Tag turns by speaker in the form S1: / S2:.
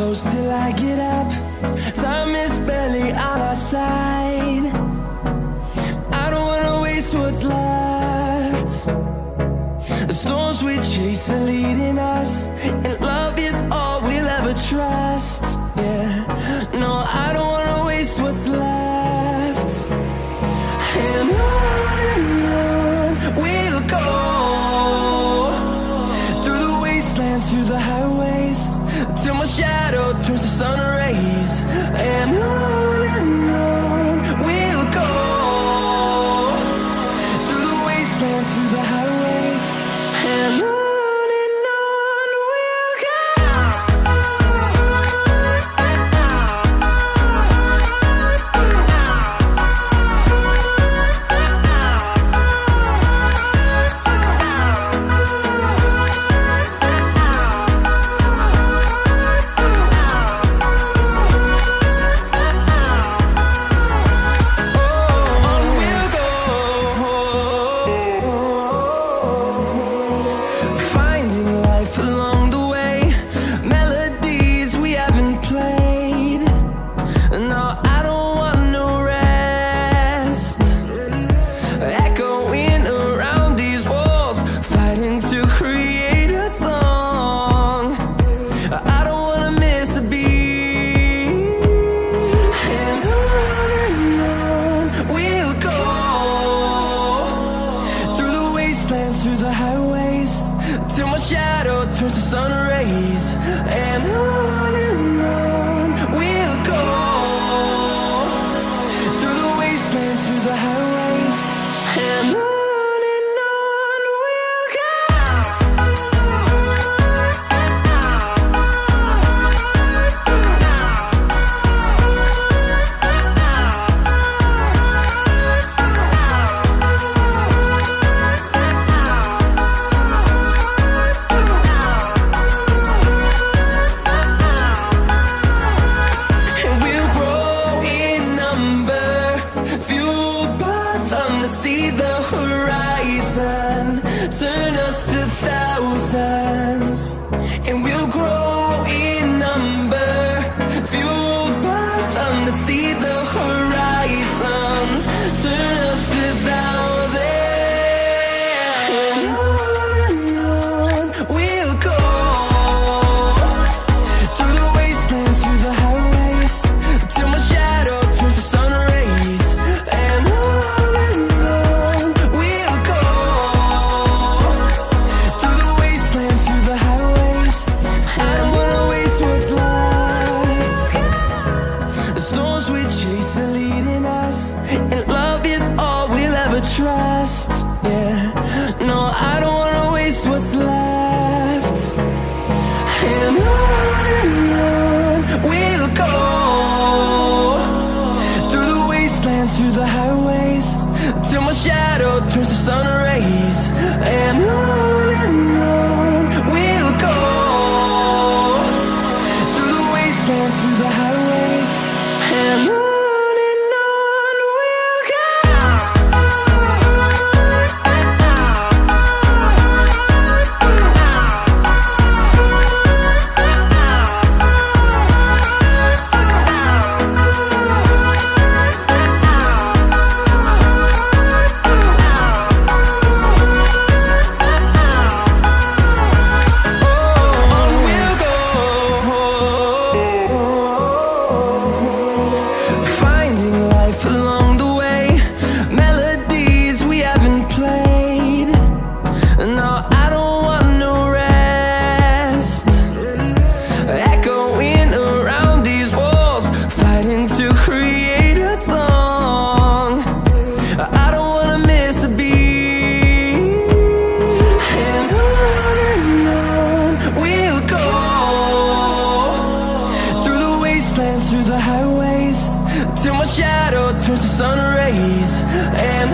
S1: close till I get up. Time is barely on our side. I don't wanna waste what's left. The storms we chase are leading us, and love is all we'll ever trust. Yeah, no, I don't wanna waste what's left. And on we'll go, through the wastelands, through the highways, till my shadow turns to sun rays. And on we'll go, through the wastelands, through the highways, and on we'll go. Through the highways, till my shadow turns to sun rays. And on we'll go, through the wastelands, through the highways, and on we'll go. See the horizon, turn us to thousands, and we'll grow in number, fueled by them to see the horizon, turn us to thousands. And on we'll go, through the wastelands, through the highways, till my shadow turns to sun rays. And trust, yeah, no, I don't wanna waste what's left. And on we'll go, through the wastelands, through the highways, till my shadow turns to sun rays. And on we'll go, through the wastelands, through the highways, and on. Through the highways, till my shadow turns to sun rays. And